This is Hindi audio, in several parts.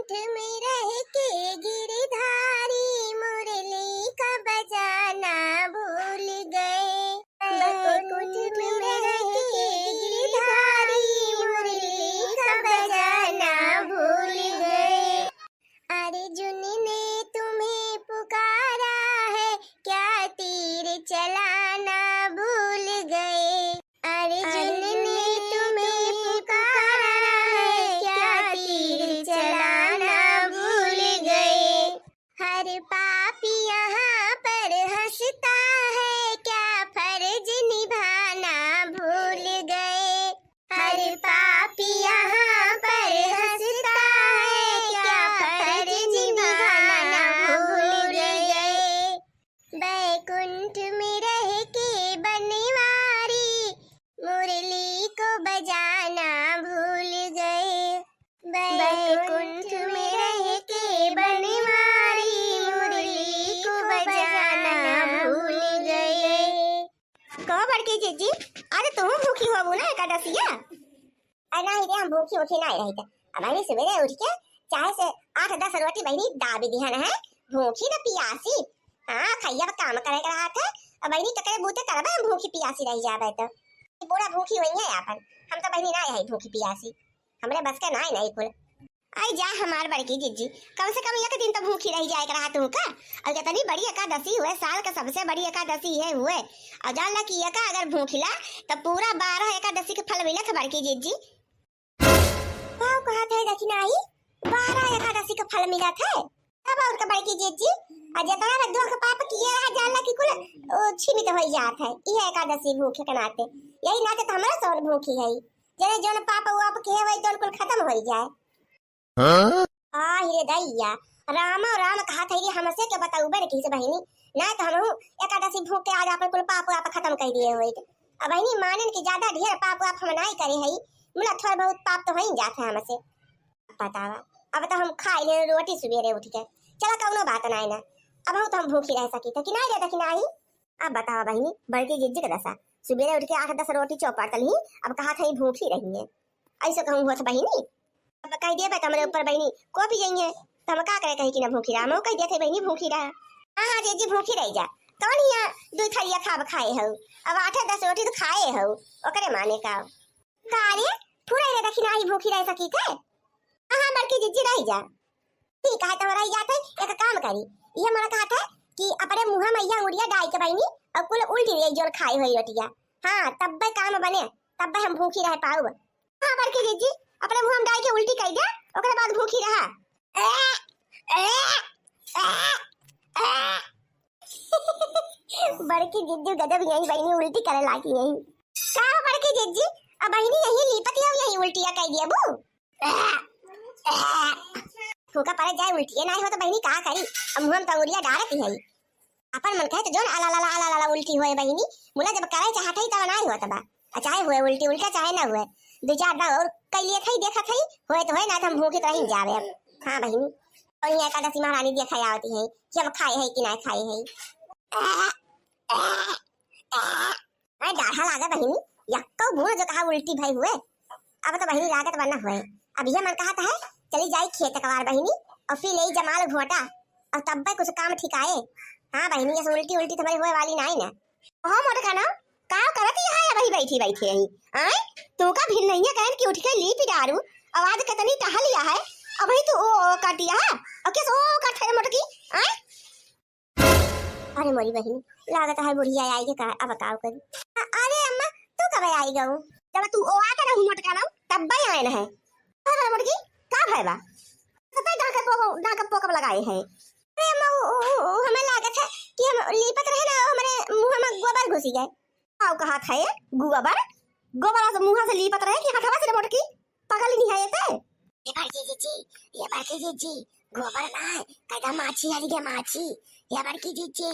बैकुंठ में रह के गिरधारी मुरली का बजाना भूल गए। बैकुंठ में रह के गिरधारी मुरली का बजाना भूल गए। अर्जुन ने तुम्हें पुकारा है, क्या तीर चलाना भूल गए। अर्जुन ने तुम्हें पुकारा है, क्या तीर चलाना भूल गए। हर पापी यहाँ पर हंसता है, क्या फर्ज निभाना भूल गए। हर पापी यहाँ पर हंसता है, क्या फर्ज निभाना भूल गए। बैकुंठ में रह के बनवारी मुरली को बजाना भूल गए। बैकुंठ में रह के बनवारी मुरली को बजाना भूल गए। कहो बड़की जीजी, आज तुम भूखी हो ना एकादशिया? नहीं रे, हम भूखी उठी नहीं रही थे। अब अभी सवेरे उठ के चाहे से 8-10 रोटी बहनी दाबी दिहन है, भूखी न पियासी। हाँ खैया काम करे रहा था, अब बहनी तकरे बूते करबे, हम भूखी पियासी रह जाबे तो पूरा भूखी होई है अपन। हम तो बहनी नहीं है भूखी पियासी, हमरे बस के नहीं कुल। आई जा हमार बड़की जीजी, कम से कम एक दिन तो भूखी रह जाए रहा तू का। और कितनी बड़ी एकादशी हुए, साल का सबसे बड़ी एकादशी है हुए। और जान ला कि एका अगर भूखिला तो पूरा 12 एकादशी के फल मिलत है बड़की जीजी। का कहा थे देखी नहीं, 12 एकादशी का फल मिलत है। अब और का बड़की जीजी आज जितना रद्दुआ का पाप किए रहा, जान ला कि कुल छिमित हो जात है। ये एकादशी भूखे के नाते, यही नाते तो हमारा सौन भूखी है। जरे जौन पाप हुआ आप के वही तो कुल खत्म हो जाए। हाँ रे दैया, राम और राम कहा था हमसे के बताऊ बे किसी बहनी ना तो हम एकादशी भूख के आज अपन कुल पाप आप खत्म कर दिए होई। अब बहनी मानन की ज्यादा ढेर पाप आप हम नहीं करे हई, मुला थोड़ा बहुत पाप तो हो ही जात है हमसे। बतावा अब तो हम खाई ले रोटी सुबेरे उठ के, चला कौनो बात नहीं ना। अब तो हम भूखी रह सकी तो कि नहीं रहता कि नहीं। अब बताओ बहनी, बड़की जीजी के दशा सुबेरे उठ के 8-10 रोटी चौपड़ तली, अब कहा था भूखी रही है। ऐसे कहूँ हो बहनी, अब कह दिए तुम्हारे ऊपर बहनी को भी जाइए तो हम का करे कही कि ना भूखी रहा। कह दिए थे बहनी भूखी रहा। हाँ जीजी भूखी रह जा, कौन यहाँ 2 थरिया खाब खाए हो, अब 8-10 रोटी तो खाए हो, ओकरे माने का कारे पूरा रे दखी नहीं भूखी रह सकी थे। हाँ बड़की जीजी रह जा, ठीक है तो रह जाते। एक काम करी, ये हमारा कहा था कि अपने मुंह में या उड़िया डाल के बहनी अब कुल उल्टी रही जो खाई हुई रोटियां। हाँ तब बे काम बने, तब बे हम भूखी रह पाऊ। हाँ बड़की जीजी अपने मुंह में डाल के उल्टी कर दे, ओकरे बाद भूखी रहा। बड़की जीजी गजब यही बहनी उल्टी करे लागी यही। का बड़की जीजी अब बहनी यही लीपती हो यही उल्टियां कर दिए बू। फूका पड़े जाए उल्टी नहीं हो तो बहनी का करी, अब मुंह में तंगुरिया डालती है। अपन मन कहे तो जोन आला उल्टी होए बहनी, मुला जब करे चाहत है तब नहीं होता बा। चाहे हुए उल्टी उल्टा चाहे ना हुए, 2-4 बार और कई लिए थई देखा थई होए तो है ना तो हम भूखे तो रह जावे। हां बहनी, और ये एकादशी महारानी देखा आती है कि हम खाए है कि ना खाए है। अरे डाढ़ा लागे बहनी, यक्को मुंह जो कहा उल्टी भई हुए। अब तो बहनी लागत बनना हुए। अब ये मन कहा है चली जाई खेत कवार बहनी और फिर ले जमाल घोटा और तब कुछ काम ठिकाए। हाँ बहनी ये उल्टी उल्टी तुम्हारी होए वाली नहीं ना। हां मोर का ना का करत यहाँ है वही बैठी बैठी रही। आए तू का भिन नहीं है कहन कि उठ के ली पिडारू आवाज कितनी टहल लिया है। अब ही तू ओ काटिया है और किस ओ काट है मोटकी। आए अरे मोरी बहनी लागत है बुढ़िया आई के का अब बताओ कर। अरे अम्मा तू कब आई गऊ, जब तू ओ आके ना मोटका ना तब बई आए ना है। अरे मोटकी का भैबा सता ढाका पोक लगाए है। अरे अम्मा हमें लागत है कि हम लीपत रहे ना हमारे मुंह में गोबर घुसी गए। आओ कहा था ये गोबर से मुंह से लीपत रहे कि हथवा से मोटकी पगल नहीं है ये बड़की जीजी गोबर ना है कदा माछी हरी के माछी। ये बड़की जीजी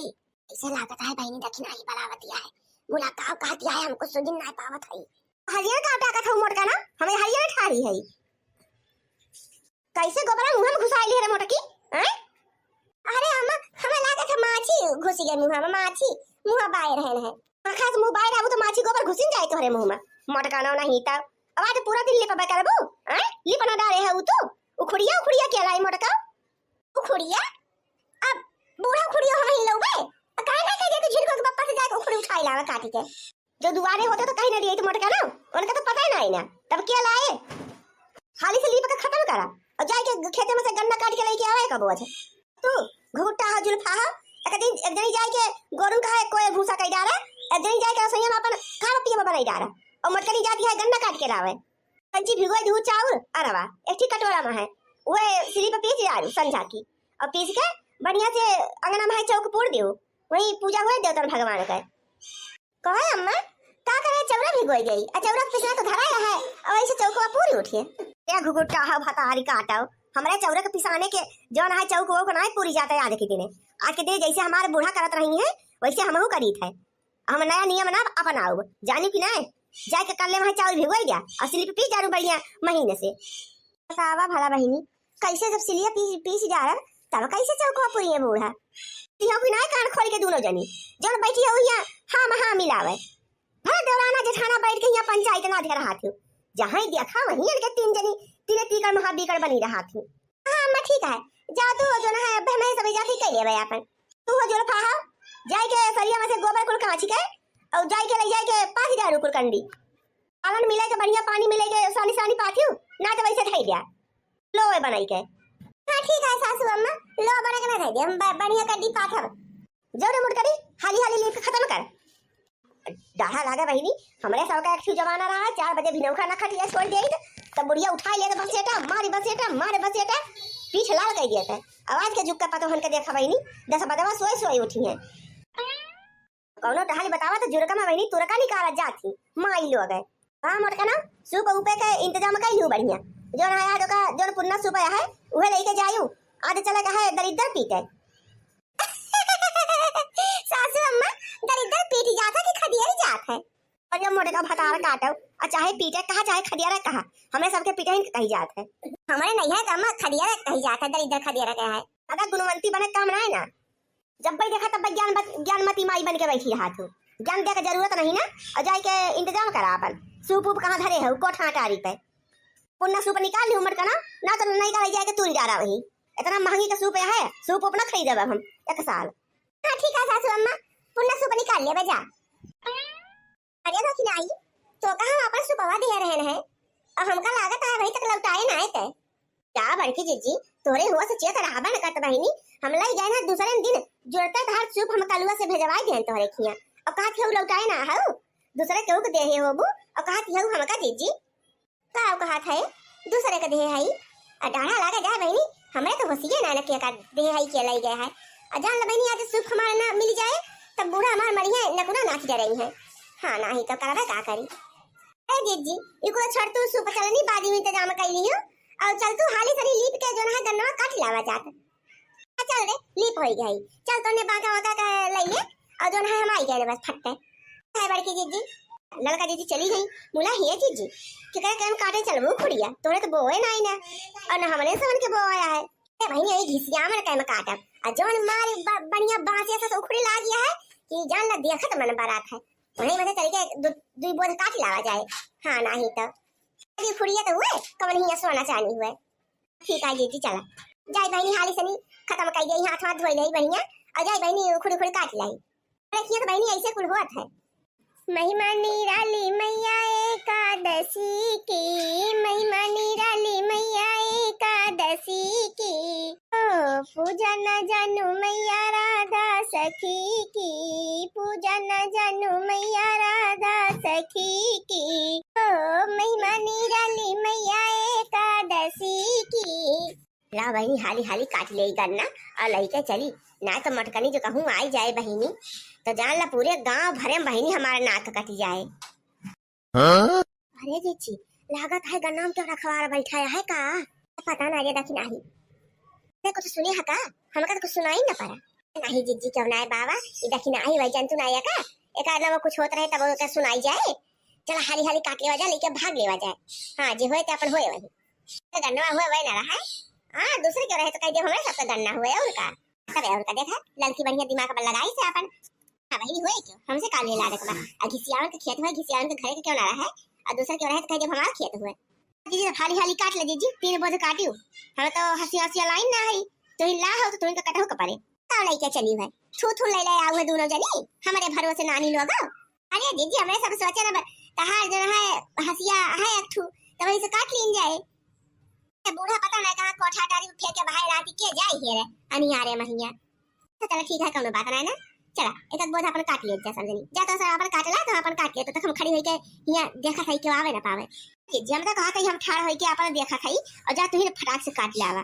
ऐसे लागत है बहनी दक्षिणा ही बलावतिया है, मुलाकात कहती है हमको सुदिन ना पावत है। हरियर काटा का था मोटका ना हमें हरियर ठारी है। कैसे गोबर मुंह में घुसा ली रे मोटकी। अरे अम्मा हमें लागत है माछी घुसी गई मुंह में, माछी मुंह बाहर रहन है। आखा से मुंह बाहर आबू तो माछी गोबर घुसिन जाए तोरे मुंह में मोटका ना नहीं तब अब आज पूरा दिन लिपा करबू। लिपना डाले है उ तो उखड़िया के लाई खुड़िया अब बूढ़ा खुड़िया हम ही लोगे काहे ना कह दे तो झिड़को के पप्पा से जाके खुड़ी उठाई लावा काटी के जो दुआरे होते तो कहीं ना दिए तो मोटका ना उनका तो पता ही नहीं ना तब क्या लाए हाली से लीप के खत्म करा और जाके खेते में से गन्ना काट के लेके आवे कब अच्छा तू घुगुट्टा हा जुल्फा हा एक दिन जाके गोरू का है कोई भूसा कई डारा एक दिन जाके सैया अपन खाना पिए बनाई डारा और मटकनी जाती है गन्ना काट के लावे कंची भिगोई दूध चावल अरवा एक ठीक कटोरा में है वो सिरी पे पीस डालू संझा की और पीस के बढ़िया से अंगना में चौक पूर दियो वही पूजा हुए देवता भगवान का कहे अम्मा का करे चौरा भिगोई गई आ चौरा पिसना तो धरा है और ऐसे चौकवा पूरी उठिए क्या घुघुट्टा हा भाताहारी काटाओ हमारे चौरा के पिसाने के जौन है चौक वो नहीं पूरी जाता है आज के दिन आज के दिन जैसे हमारे बूढ़ा करत रही है वैसे हमहू करी थे हम नया नियम ना अपनाओ जानी कि नहीं जाके कर ले वहां चावल भिगोई गया और सिली पे पीस डालू बढ़िया महीने से बतावा भला बहिनी कैसे जब सिलिया पीस जा रहा तब कैसे चौकवा पूरी है बूढ़ा तिहा भी ना कान खोल के दोनों जनी जौन बैठी है यहाँ हाँ मिलावे भला देवराना जेठाना बैठ के यहाँ पंचायत ना दे रहा थी जहाँ ही देखा वहीं इनके तीन जनी तीन तीकर महाबीकर बनी रहा थी हाँ अम्मा ठीक है जाओ तू जो ना है अब मैं सब जाती कह ले भाई अपन तू हो जो रखा जाए के सरिया में से गोबर कुल कांची के और जाए के ले जाए के पाथी डालू कुल कंडी पालन मिले के बढ़िया पानी मिले के सानी सानी पाथियो ना तो वैसे खाई दिया लो वे बनाई के हां ठीक है सासू अम्मा लो बना के ना खाई दे हम बढ़िया कंडी पाथब जोरे मुड़ करी हाली हाली लीप खत्म कर डाढ़ा लागे बहिनी हमरे सब का एक जमाना रहा 4 बजे भी नौखा ना खटिया छोड़ दिया तब बुढ़िया उठा ले बसेटा मारे बसेटा पीछ लाल कर दिया था आवाज के जुक्का पतो हन के देखा बहिनी 10 बजवा सोई उठी है कौनो टहाली बतावा तो जुरका में बहिनी तुरका निकाला जाती माई लो गए हां मोटका ना सूप ऊपर के इंतजाम कर लियो बढ़िया जो ना आया का जो पुन्ना सूप है उहे लेके जायू आधे चला का है दरिद्र पीते सासू अम्मा दरिद्र पीटी जाता कि खदियारी जात है और जब मोटे का भतार काटो और चाहे पीटे कहा चाहे खदियारा कहा हमें सबके पीटे ही कही जात है हमारे नहीं है अम्मा खदियारा कही जाता है दरिद्र खदियारा क्या है अगर गुणवंती बने काम ना है ना जब भाई देखा तब ज्ञानमती माई बन के बैठी रहा तू ज्ञान दे के जरूरत नहीं ना और जाए के इंतजाम करा अपन सूप ऊप कहाँ धरे है कोठा टारी पे पुन्ना सूप निकाल ली उमर का ना तो नहीं का जाए के तूल जा रहा वही इतना महंगी का सूप है सूप अपना खरीदे हम एक साल हाँ ठीक है सासू अम्मा पुन्ना सूप निकाल ले बजा अरे तो नहीं तो कहाँ अपन सुपवा दे रहे हैं और हमका लागत है वही तक लौटाए ना आए क्या बड़की जीजी तोरे हुआ से चेत रहा न करत बहिनी हम लाई गए ना दूसरे दिन जुड़ता धार सूप हम कलुआ से भेजवाई देन तोरे खिया और कहा थी लौटाए ना हाउ दूसरे केहू के देहे होबू और कहा थी हमका जीजी का कहा था दूसरे के देहे हई डाढ़ा लागा जा बहिनी हमें तो होसिए ना के का देहे हई के लाई गए है और जान ल बहिनी आज सूप हमारा ना मिल जाए तब बूढ़ा हमार मरी है नकुना नाच डे रही है हां नहीं तो करबे का करी ए जीजी इको छोड़ तू सूप चलनी बाजी में इंतजाम कर लियो और चल तू हाली सरी लीप के जो है गन्ना काट लावा जात चल रे लीप होई गई चल तोने बाका वाका का लइए और जो है हम आई गए बस फटते है बड़की जीजी लड़का जीजी चली गई मुला है जीजी कि कह हम काटे चलबो खुड़िया तोरे तो बोए नहीं ना और ना हमने समन के बोया है ए भाई ये घिसिया में कह में काटा और जोन मारी बढ़िया बांस ऐसा उखड़ी ला गया है कि जान ला देखत मन बारात है वही में तरीके दुई बोझ काट लावा जाए हां नहीं तो अरे खुड़िया तो हुए कवन ही सोना चानी हुए ठीक है जीजी चला जाई बहनी हाली सनी खत्म कर गई हाथ हाथ धोई लाई बढ़िया और जाई बहनी खुड़ी खुड़ी काट लाई देखिए तो बहनी ऐसे कुल होत है महिमा निराली मैया एकादशी की महिमा निराली मैया एकादशी की ओ पूजा न जानू मैया राधा सखी की पूजा न जानू मैया राधा सखी की ओ महिमा निराली मैया एकादशी की ला बहनी हाली हाली काट ले गन्ना और लईके चली ना तो मटकनी जो कहूँ आई जाए बहिनी तो जान ला पूरे गांव भरे में बहिनी हमारा नाक कट जाए अरे जीजी लागत है गन्ना में क्यों रखवार बैठाया है का पता ना रे दखी नहीं ते कुछ सुने है का हमका तो कुछ सुनाई ना पड़ा नहीं जीजी क्यों ना है बाबा ये दखी नहीं भाई जंतु ना है का एक आदमी में कुछ होत रहे तब का सुनाई जाए चल हाली हाली काट लेवा जाए लेके भाग लेवा जाए हां जे होए त अपन होए वही गन्ना हुए वही ना रहा हां दूसरे के रहे तो कह दे हमारे सबका गन्ना हुए उनका तब उनका देखा लड़की बढ़िया दिमाग पर लगाई से अपन हां भाई हुए क्यों हमसे काले ला रखा आ घिसियावन के खेत में घिसियावन के घर के क्यों ना रहा है और दूसरे के रहे तो कह दे हमारा खेत हुए जीजी हाली हाली काट ले जीजी 3 बोझ काटियो हमें तो हंसी हंसी लाइन ना है तो ला हो तो तुरंत कटहो कपारे का लइके चली है थू थू ले आऊ है दोनों जनी हमारे भरोसे नानी लोग। अरे दीदी हमरे सब सोचे ना तहार जो है हसिया है एक थू तो वही से काट लीन जाए बूढ़ा पता ना कहां कोठा डारी फेंक के बाहर राती के जाई हे रे अनियारे महिया। तो चल ठीक है कोनो बात ना ना चला एक एक बोझ अपन काट लिए जा समझनी जा तो सर अपन काटला तो अपन काट लिए तो हम खड़ी होई के हिया देखा खाई के आवे ना पावे कि जम तो कहा हम ठाड़ होई के अपन देखा खाई और जा तू ही फटाक से काट लावा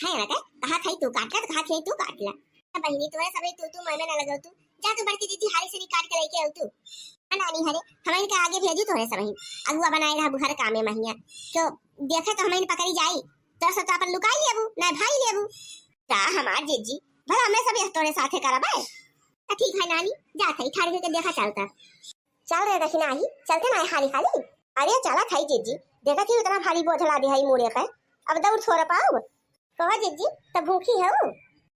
खाए ना कहा खाई तू काट ला तो कहा खाई तू काट ला बहिनी तोरे सबे तू मन ना लगो तू जा तू बड़की दीदी हारी से काट के लेके आऊ तू नानी हरे हमें के आगे भेजू तोरे सब ही अगुआ बनाए रहा बुहर कामे महिया तो देखा तो हमें पकड़ी जाई तो सब अपन लुकाई लेबू ना भाई लेबू ता हमार जीजी भला हमें सब तोरे साथे करबे ठीक है नानी जा थई ठाड़ के देखा चलता चल रे देखी नाही चलते ना खाली खाली अरे चला थई जीजी देखा कि इतना भारी बोझ ला दे हई मोरे पे अब दौड़ छोड़ पाओ कहो जीजी तो भूखी हो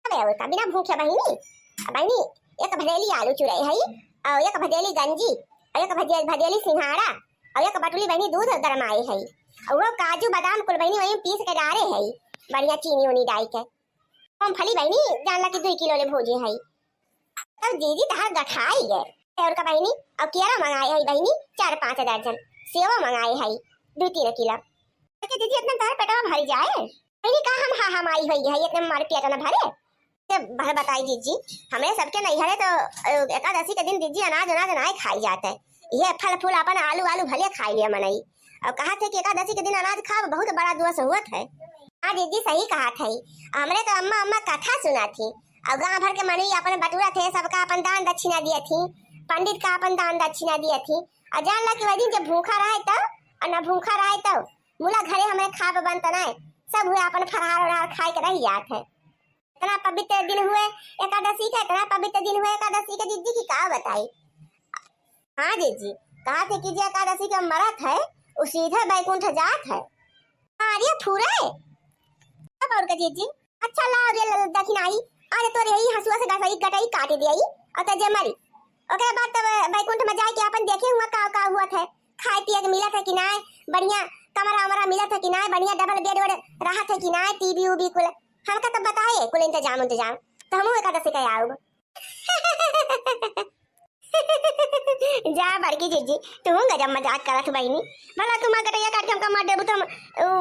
अबे अब का बिना भूखे बहिनी एक भदेली आलू चुराई हई और एक भदेली गंजी और एक भदेली सिंघाड़ा और एक बटुली बहिनी दूध गरमाई हई और वो काजू बादाम कुल बहिनी वही पीस के डारे हई बढ़िया चीनी उनी डाल के मूंगफली बहिनी जानला कि 2 किलो ले भोजे हई तब दीदी तहार गठाई गए और का बहिनी और केरा मंगाई हई बहिनी 4-5 दर्जन सेवा मंगाई हई 2-3 किलो के दीदी इतना तार पेटवा भर जाए बहिनी का हम हा माई हई है इतना मार पेट ना भरे ते भर बताई जीजी हमें सबके नहीं हरे तो एकादशी के दिन दीदी अनाज नहीं खाई जाते ये फल फूल अपन आलू आलू भले खाई लिया मनई और कहा थे कि एकादशी के दिन अनाज खाओ बहुत बड़ा दुआ हुआ है। हाँ दीदी सही कहा था हमरे तो अम्मा कथा सुना थी और गांव भर के मनई अपन बटुरा थे सबका अपन दान दक्षिणा दिया थी पंडित का अपन दान दक्षिणा दिया थी और जान ला कि वही दिन जब भूखा रहे तो और न भूखा रहे तो मुला घरे हमें खा बनता ना सब हुए अपन फरार उड़ार खाए के रह जात है। इतना पवित्र दिन हुए एकादशी का इतना पवित्र दिन हुए एकादशी के दीदी की का बताई। हाँ दीदी कहा थे कि जो एकादशी का मरत है वो सीधा बैकुंठ जात है। हाँ ये फूरे अब और का दीदी अच्छा ला रे दक्षिणाई अरे तो यही हसुआ से गटाई काट दियाई और तजे मरी ओकरे बाद तब बैकुंठ में जाके अपन देखे हुआ का हुआ था खाए पिए के मिला था कि ना बढ़िया कमरा वमरा मिला था कि ना बढ़िया डबल बेड वेड रहा था कि ना टीवी उबी कुल हमका तो बताए कुल इंतजाम तो हम एकादशी का आऊ जा बड़की जीजी तू गजब मजाक करत बहिनी भला तुम गटैया काट के हमका मार देबू तो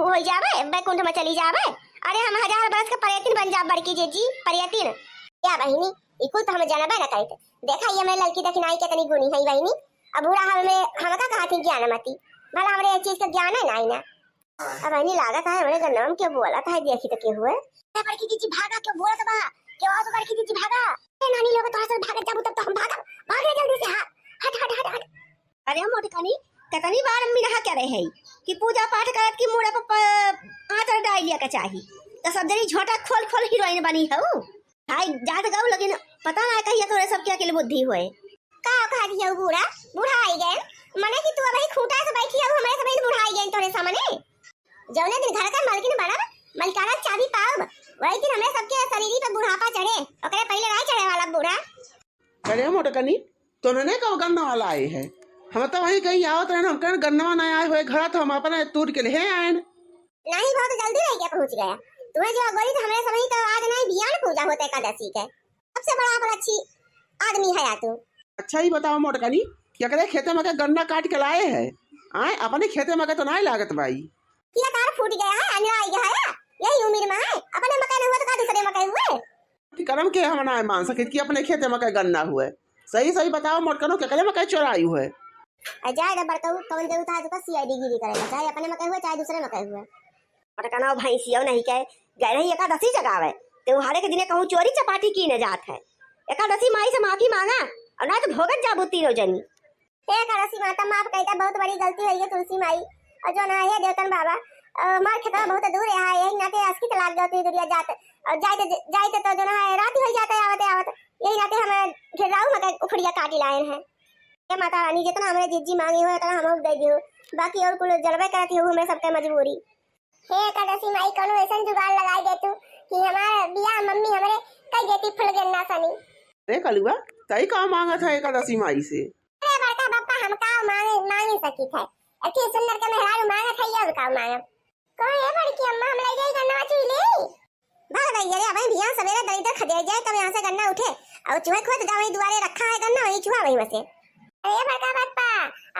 हो जावे बैकुंठ में चली जावे अरे हम 1000 बरस के पर्यटन बन जा बड़की जीजी पर्यटन क्या बहिनी इकुल तो हम जानबे ना करते देखा ये मैं लड़की दक्षिणाई कितनी गुणी है बहिनी अब बूढ़ा हमका कहा थी ज्ञान मती भला हमरे एक चीज का ज्ञान है ना अब बहिनी लागत है हमरे का नाम क्या बोला था देखी तो के हुए बड़की जीजी भागा क्यों बोला था क्यों आ बड़की जीजी भागा नानी लोग तो भाग जाबू तब तो हम भाग ले जल्दी से हट अरे मोटी कनी कितनी बार अम्मी रहा क्या रहे कि पूजा पाठ करत की मुड़ा पर हाथ डाल लिया का चाहिए तो सब जनी झोटा खोल हीरोइन बनी हो हाय जात गाऊ लेकिन पता ना कहिया तोरे सब क्या के बुद्धि होए का खा दिया बूढ़ा आई गए मने कि तू अभी खूंटा से बैठी हो हमारे सब बूढ़ा आई गए तोरे सामने जौने दिन घर का मालकिन बनब मलकाना चाबी पाओ वही दिन हमें सबके शरीर पे बुढ़ापा चढ़े ओकरे पहले नहीं चढ़े वाला बूढ़ा। अरे मोटकनी तो ने कब गन्ना वाला आए है हम तो वही कहीं आवत रहे हम कह गन्ना ना आए हुए घर तो हम अपने तूर के लिए आए नहीं बहुत जल्दी रह गया पहुंच गया तुम्हें जो गोरी तो हमें समझ तो आज नहीं बियान पूजा होता एकादशी के सबसे बड़ा पर अच्छी आदमी है तू। अच्छा ही बताओ मोटकनी क्या करे खेते में गन्ना काट के लाए है आए अपने खेते में तो नहीं लागत भाई क्या कार फूट गया है अंजरा आई गया है यही उम्र में है अपने मकान हुआ तो का दूसरे मकान हुए करम के हम ना मान सके कि अपने खेते में गन्ना हुए सही बताओ मोटकनो क्या करे मकई चोराई हुए जाए रे बड़का कौन देवता है तो सीआईडी गिरी करेगा चाहे अपने मकान हुए चाहे दूसरे मकान हुए मोटकना भैंसियो नहीं कहे गए रही एकादशी जगावे तो हारे के दिने कहूं चोरी चपाटी की न जात है एकादशी माई से माफी मांगा और ना तो भोगत जाबू तीनों जनी एकादशी माता माफ कहता बहुत बड़ी गलती हुई है तुलसी माई और जो ना है देवतन बाबा मार खेता बहुत दूर है यही नाते अस्की तलाक जाती दुनिया जाते और जाते तो जो ना है रात हो जाता है आवत यही नाते हम घेराऊ मका उखड़िया काटी लाए हैं ये माता रानी जितना हमरे जीजी मांगी हो उतना हम दे दियो बाकी और कुल जलवे करती हो हमें सबके मजबूरी हे एकादशी माई कोनो ऐसा जुगाड़ लगाई दे तू कि हमारा बियाह मम्मी हमरे कई देती फुल गन्ना सनी अरे कलुआ तई का मांगा था एकादशी माई से अरे बड़का बापा हम का मांगे सकी थे अच्छी सुंदर के मेहरारू मांगा था या का मांगा कोई है बड़की अम्मा हम ले जाई गन्ना चुई ले भाग गई अरे भाई सवेरे दरिद्र खदेड़ जाए तब यहाँ से गन्ना उठे और चूहे खुद जा वही दुआरे रखा है गन्ना वही चूहा वही में से। अरे बड़का बप्पा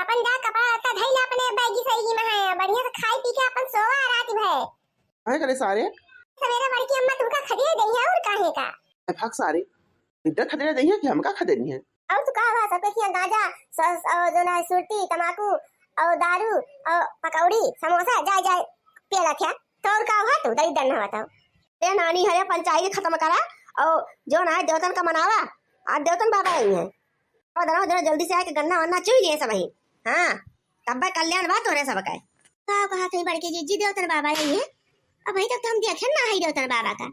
अपन जा कपड़ा लत्ता धइला अपने बैगी सही में है बढ़िया से खाई पी के अपन सोवा रात भर। अरे करे सारे सवेरे बड़की अम्मा तुमका खदेड़ गई है और काहे का भाग सारे इधर खदेड़ रही है कि हमका खदेड़नी है। और तू कहा सब के गांजा और जो ना सुरती तमाकू और दारू और पकौड़ी समोसा जाए जाए पियला क्या तो और का हुआ तू दरिद्र न बताओ। ए नानी हरे पंचायत खत्म करा और जो ना देवतन का मनावा आज देवतन बाबा आई है और दनो जरा जल्दी से आके गन्ना वन्ना चुई लिए सब ही। हां तब कल्याण बात हो रहे सब का कहा थे बड़के जी देवतन बाबा आई है अब भाई तक तो हम देखे ना है देवतन बाबा का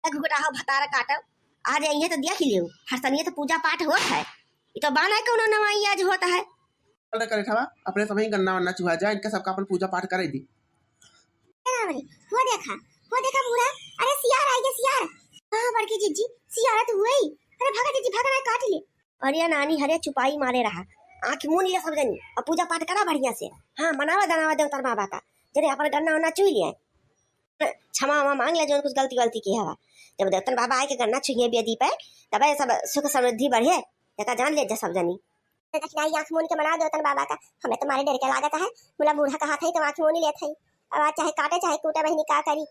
गुगटा हो भतारा काटब आज आई है तो देख लियो हर सनिए तो पूजा पाठ होता है ये तो बाना कोनो नवाई आज होता है। अरे करे ठवा अपने समय गन्ना वन्ना चुहा जाए इनका सबका अपन पूजा पाठ करे दी। वो देखा पूरा अरे सियार आई है सियार। हां बड़की जीजी सियार तो हुई अरे भागा जीजी भागा ना काट ले। अरे नानी हरे चुपाई मारे रहा आंख मुंह लिया सब जनी और पूजा पाठ करा बढ़िया से। हाँ मनावा दनावा देवता बाबा का जरे अपन गन्ना वन्ना चुई लिया क्षमा मांग ले जो कुछ गलती की हवा जब देवतन बाबा आए के गन्ना छुइए बेदी पे तब सब सुख समृद्धि बढ़े देखा जान ले सब जनी दक्षिणाई आंख मून के मना देवतन बाबा का हमें तुम्हारे डर के लागत है बोला बूढ़ा का हाथ है तो आंख मून ही लेत है अब आज चाहे काटे चाहे कूटे बहनी का करी